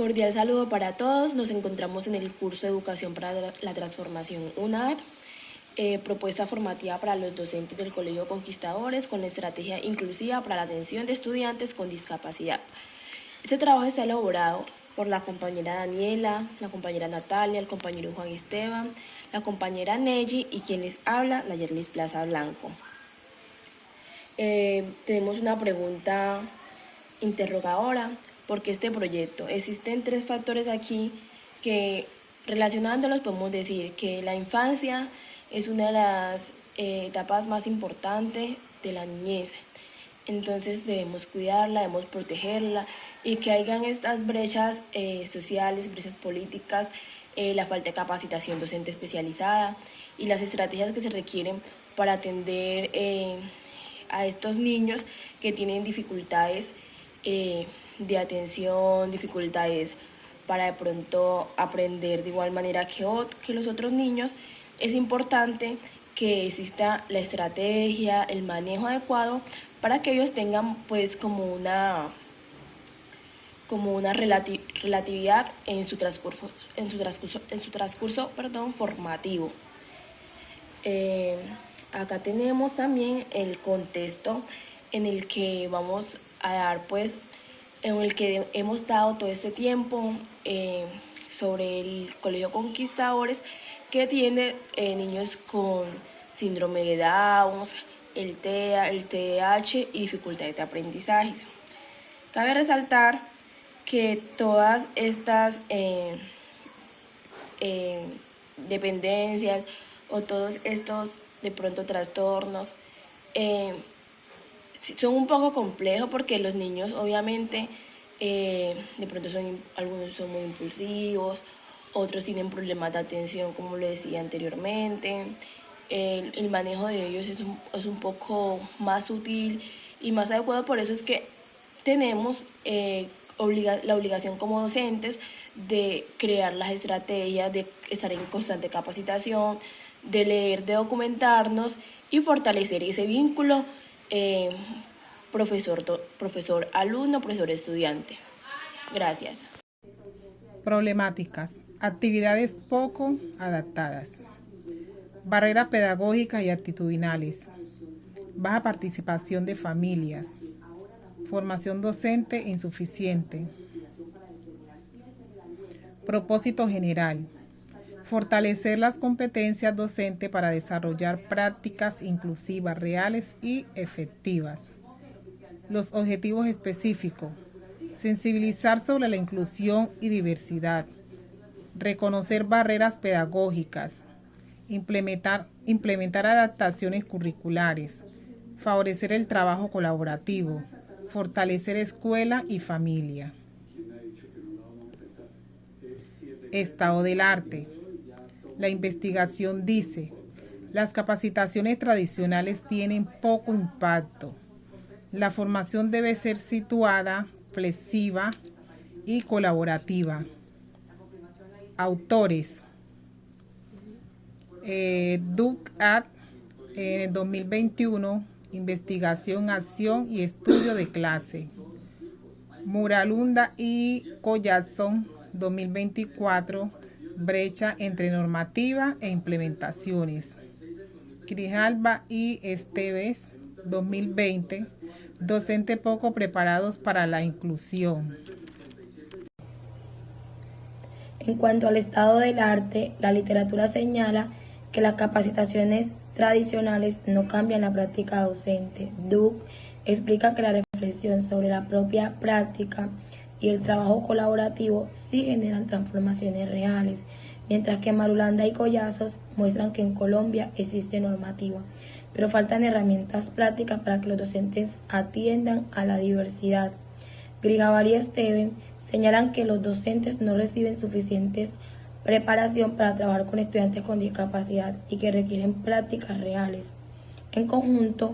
Cordial saludo para todos. Nos encontramos en el curso de Educación para la Transformación UNAD, propuesta formativa para los docentes del Colegio Conquistadores con estrategia inclusiva para la atención de estudiantes con discapacidad. Este trabajo está elaborado por la compañera Daniela, la compañera Natalia, el compañero Juan Esteban, la compañera Neji y quien les habla, Nayerlis Plaza Blanco. Tenemos una pregunta interrogadora. ¿Por qué este proyecto? Existen 3 factores aquí que, relacionándolos, podemos decir que la infancia es una de las etapas más importantes de la niñez. Entonces debemos cuidarla, debemos protegerla y que hayan estas brechas sociales, brechas políticas, la falta de capacitación docente especializada y las estrategias que se requieren para atender a estos niños que tienen dificultades de atención, dificultades para de pronto aprender de igual manera que los otros niños. Es importante que exista la estrategia, el manejo adecuado para que ellos tengan pues como una relatividad en su transcurso formativo. Acá tenemos también el contexto en el que vamos a dar pues en el que hemos dado todo este tiempo sobre el Colegio Conquistadores, que tiene niños con síndrome de Down, el TEA, el TDAH y dificultades de aprendizajes. Cabe resaltar que todas estas dependencias o todos estos de pronto trastornos son un poco complejos porque los niños obviamente de pronto algunos son muy impulsivos, otros tienen problemas de atención como lo decía anteriormente. El manejo de ellos es un poco más sutil y más adecuado, por eso es que tenemos la obligación como docentes de crear las estrategias, de estar en constante capacitación, de leer, de documentarnos y fortalecer ese vínculo profesor-alumno, profesor-estudiante. Gracias. Problemáticas. Actividades poco adaptadas. Barreras pedagógicas y actitudinales. Baja participación de familias. Formación docente insuficiente. Propósito general. Fortalecer las competencias docentes para desarrollar prácticas inclusivas reales y efectivas. Los objetivos específicos. Sensibilizar sobre la inclusión y diversidad. Reconocer barreras pedagógicas. Implementar adaptaciones curriculares. Favorecer el trabajo colaborativo. Fortalecer escuela y familia. Estado del arte. La investigación dice, las capacitaciones tradicionales tienen poco impacto. La formación debe ser situada, flexiva y colaborativa. Autores. Duke Act en el 2021, investigación, acción y estudio de clase. Muralunda y Collazón, 2024, brecha entre normativa e implementaciones. Grijalva y Esteves, 2020, docentes poco preparados para la inclusión. En cuanto al estado del arte, la literatura señala que las capacitaciones tradicionales no cambian la práctica docente. Duke explica que la reflexión sobre la propia práctica y el trabajo colaborativo sí generan transformaciones reales, mientras que Marulanda y Collazos muestran que en Colombia existe normativa, pero faltan herramientas prácticas para que los docentes atiendan a la diversidad. Grijalva y Esteven señalan que los docentes no reciben suficientes preparación para trabajar con estudiantes con discapacidad y que requieren prácticas reales. En conjunto,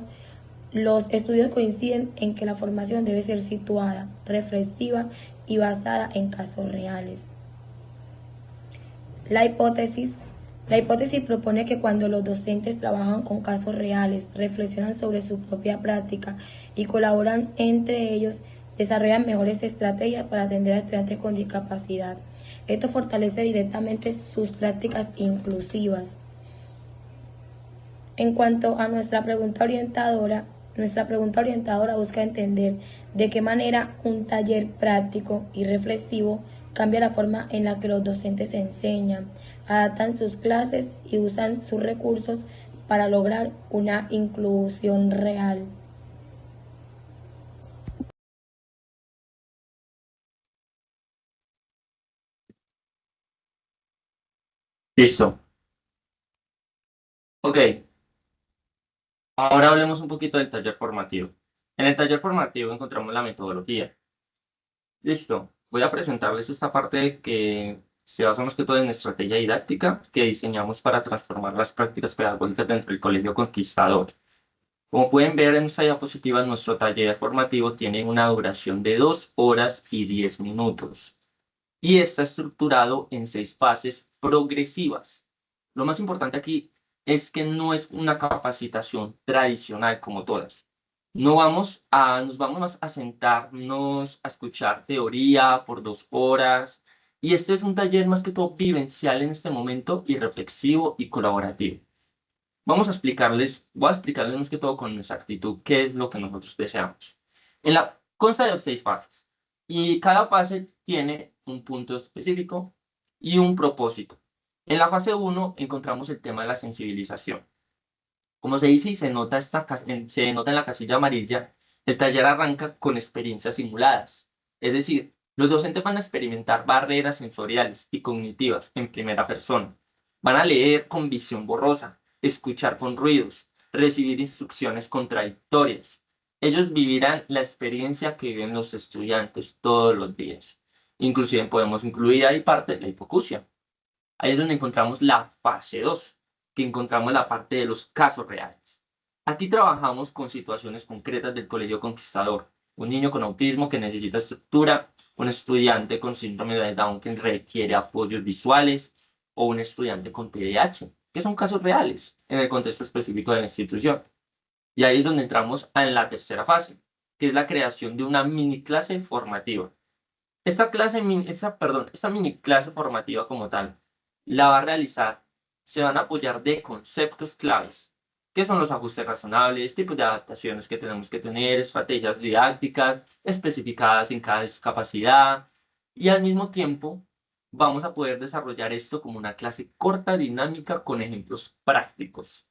los estudios coinciden en que la formación debe ser situada, reflexiva y basada en casos reales. La hipótesis propone que cuando los docentes trabajan con casos reales, reflexionan sobre su propia práctica y colaboran entre ellos, desarrollan mejores estrategias para atender a estudiantes con discapacidad. Esto fortalece directamente sus prácticas inclusivas. En cuanto a nuestra pregunta orientadora busca entender de qué manera un taller práctico y reflexivo cambia la forma en la que los docentes enseñan, adaptan sus clases y usan sus recursos para lograr una inclusión real. Listo. Ok, ahora hablemos un poquito del taller formativo. En el taller formativo encontramos la metodología. Listo, voy a presentarles esta parte que se basa más que todo en estrategia didáctica que diseñamos para transformar las prácticas pedagógicas dentro del Colegio Conquistador. Como pueden ver en esta diapositiva, nuestro taller formativo tiene una duración de 2 horas y 10 minutos y está estructurado en 6 fases progresivas. Lo más importante aquí es que no es una capacitación tradicional como todas. Nos vamos más a sentarnos a escuchar teoría por 2 horas y este es un taller más que todo vivencial en este momento y reflexivo y colaborativo. Voy a explicarles más que todo con exactitud qué es lo que nosotros deseamos. Consta de 6 fases y cada fase tiene un punto específico y un propósito. En la fase 1 encontramos el tema de la sensibilización. Como se dice y se nota en la casilla amarilla, el taller arranca con experiencias simuladas. Es decir, los docentes van a experimentar barreras sensoriales y cognitivas en primera persona. Van a leer con visión borrosa, escuchar con ruidos, recibir instrucciones contradictorias. Ellos vivirán la experiencia que viven los estudiantes todos los días. Inclusive podemos incluir ahí parte de la hipoacusia. Ahí es donde encontramos la fase 2, que encontramos la parte de los casos reales. Aquí trabajamos con situaciones concretas del Colegio Conquistador. Un niño con autismo que necesita estructura, un estudiante con síndrome de Down que requiere apoyos visuales, o un estudiante con TDAH, que son casos reales en el contexto específico de la institución. Y ahí es donde entramos en la tercera fase, que es la creación de una mini clase formativa. Esta mini clase formativa como tal, la va a realizar, se van a apoyar de conceptos claves, que son los ajustes razonables, tipos de adaptaciones que tenemos que tener, estrategias didácticas especificadas en cada discapacidad, y al mismo tiempo vamos a poder desarrollar esto como una clase corta, dinámica, con ejemplos prácticos.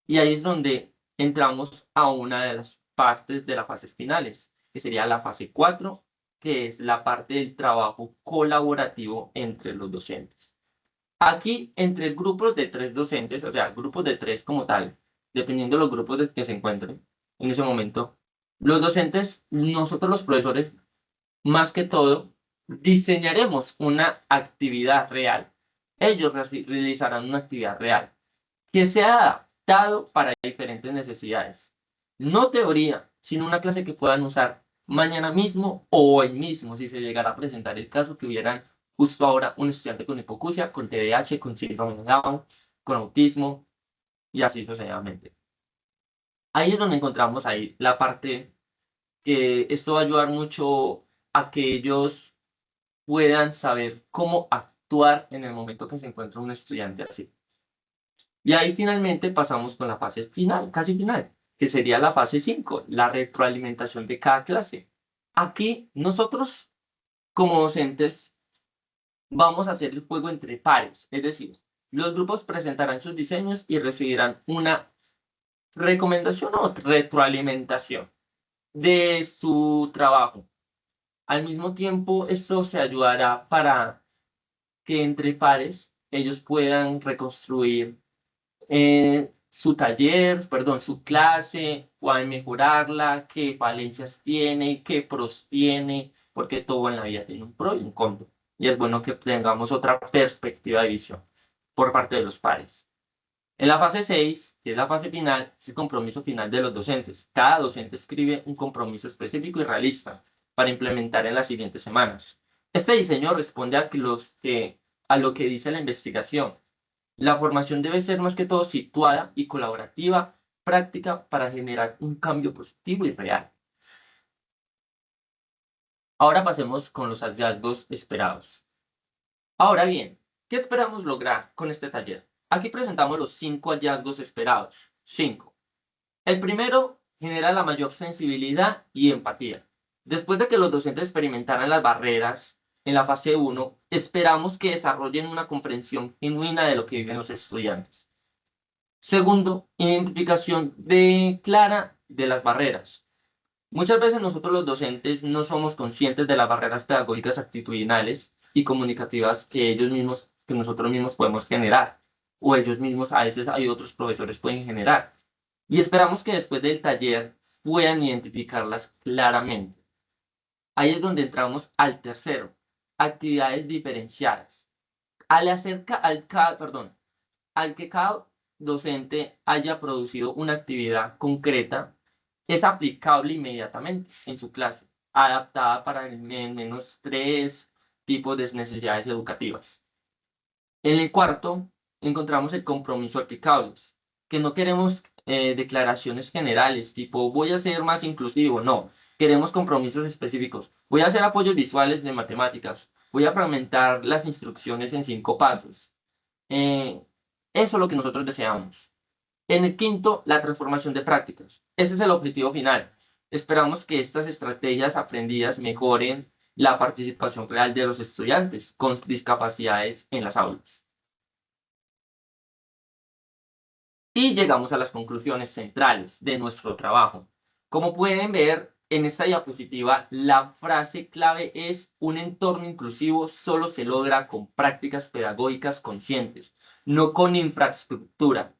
Y ahí es donde entramos a una de las partes de las fases finales, que sería la fase 4, que es la parte del trabajo colaborativo entre los docentes. Aquí, entre grupos de 3 docentes, o sea, grupos de 3 como tal, dependiendo de los grupos que se encuentren en ese momento, los docentes, nosotros los profesores, más que todo, diseñaremos una actividad real. Ellos realizarán una actividad real que sea adaptado para diferentes necesidades. No teoría, sino una clase que puedan usar mañana mismo o hoy mismo, si se llegara a presentar el caso que hubieran justo ahora un estudiante con hipoacusia, con TDAH, con síndrome de Down, con autismo y así sucesivamente. Ahí es donde encontramos ahí la parte que esto va a ayudar mucho a que ellos puedan saber cómo actuar en el momento que se encuentra un estudiante así. Y ahí finalmente pasamos con la fase final, casi final, que sería la fase 5, la retroalimentación de cada clase. Aquí nosotros, como docentes, vamos a hacer el juego entre pares, es decir, los grupos presentarán sus diseños y recibirán una recomendación o retroalimentación de su trabajo. Al mismo tiempo, esto se ayudará para que entre pares ellos puedan reconstruir su clase, puedan mejorarla, qué falencias tiene, qué pros tiene, porque todo en la vida tiene un pro y un contra. Y es bueno que tengamos otra perspectiva de visión por parte de los pares. En la fase 6, que es la fase final, es el compromiso final de los docentes. Cada docente escribe un compromiso específico y realista para implementar en las siguientes semanas. Este diseño responde a lo que dice la investigación. La formación debe ser más que todo situada y colaborativa, práctica para generar un cambio positivo y real. Ahora pasemos con los hallazgos esperados. Ahora bien, ¿qué esperamos lograr con este taller? Aquí presentamos los 5 hallazgos esperados. 5. El primero genera la mayor sensibilidad y empatía. Después de que los docentes experimentaran las barreras en la fase 1, esperamos que desarrollen una comprensión genuina de lo que viven los estudiantes. Segundo, identificación clara de las barreras. Muchas veces nosotros los docentes no somos conscientes de las barreras pedagógicas actitudinales y comunicativas que nosotros mismos podemos generar, o ellos mismos, a veces hay otros profesores pueden generar. Y esperamos que después del taller puedan identificarlas claramente. Ahí es donde entramos al tercero, actividades diferenciadas. Al que cada docente haya producido una actividad concreta, es aplicable inmediatamente en su clase, adaptada para al menos 3 tipos de necesidades educativas. En el cuarto, encontramos el compromiso aplicables, que no queremos declaraciones generales, tipo voy a ser más inclusivo, no, queremos compromisos específicos. Voy a hacer apoyos visuales de matemáticas, voy a fragmentar las instrucciones en 5 pasos. Eso es lo que nosotros deseamos. En el quinto, la transformación de prácticas. Ese es el objetivo final. Esperamos que estas estrategias aprendidas mejoren la participación real de los estudiantes con discapacidades en las aulas. Y llegamos a las conclusiones centrales de nuestro trabajo. Como pueden ver en esta diapositiva, la frase clave es: un entorno inclusivo solo se logra con prácticas pedagógicas conscientes, no con infraestructura.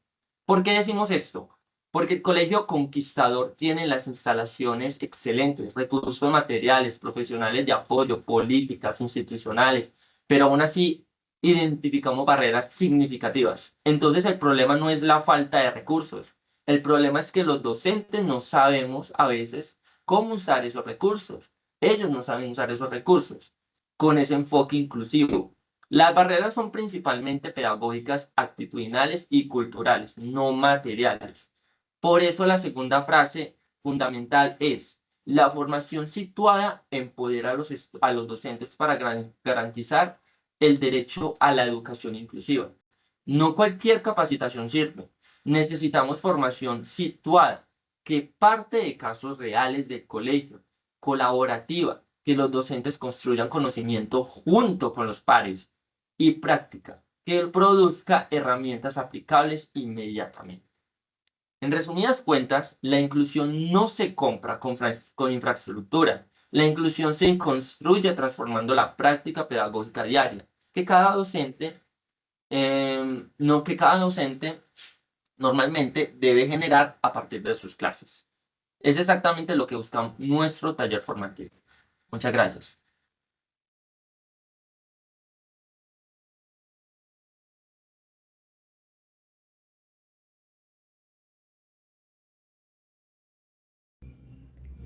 ¿Por qué decimos esto? Porque el Colegio Conquistador tiene las instalaciones excelentes, recursos materiales, profesionales de apoyo, políticas institucionales, pero aún así identificamos barreras significativas. Entonces el problema no es la falta de recursos, el problema es que los docentes no sabemos a veces cómo usar esos recursos. Ellos no saben usar esos recursos con ese enfoque inclusivo. Las barreras son principalmente pedagógicas, actitudinales y culturales, no materiales. Por eso la segunda frase fundamental es: la formación situada empodera a los docentes para garantizar el derecho a la educación inclusiva. No cualquier capacitación sirve. Necesitamos formación situada, que parte de casos reales del colegio, colaborativa, que los docentes construyan conocimiento junto con los pares, y práctica, que produzca herramientas aplicables inmediatamente. En resumidas cuentas, la inclusión no se compra con infraestructura. La inclusión se construye transformando la práctica pedagógica diaria, que cada docente normalmente debe generar a partir de sus clases. Es exactamente lo que busca nuestro taller formativo. Muchas gracias.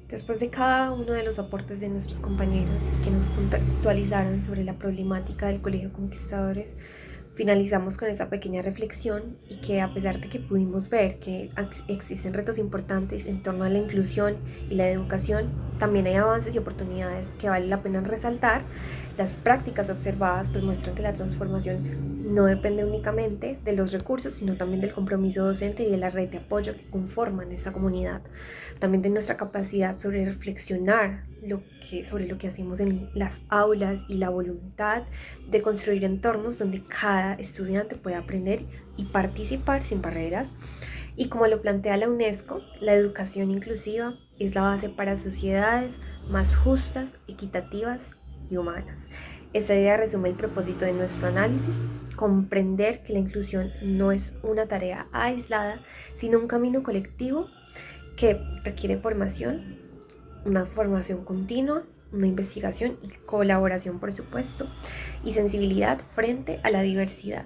Después de cada uno de los aportes de nuestros compañeros y que nos contextualizaran sobre la problemática del Colegio Conquistadores, finalizamos con esa pequeña reflexión y que, a pesar de que pudimos ver que existen retos importantes en torno a la inclusión y la educación, también hay avances y oportunidades que vale la pena resaltar. Las prácticas observadas pues muestran que la transformación no depende únicamente de los recursos, sino también del compromiso docente y de la red de apoyo que conforman esta comunidad. También de nuestra capacidad sobre reflexionar sobre lo que hacemos en las aulas y la voluntad de construir entornos donde cada estudiante pueda aprender y participar sin barreras. Y como lo plantea la UNESCO, la educación inclusiva es la base para sociedades más justas, equitativas y humanas. Esta idea resume el propósito de nuestro análisis: comprender que la inclusión no es una tarea aislada, sino un camino colectivo que requiere formación, una formación continua, una investigación y colaboración, por supuesto, y sensibilidad frente a la diversidad.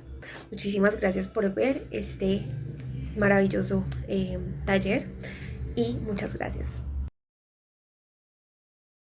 Muchísimas gracias por ver este maravilloso taller y muchas gracias.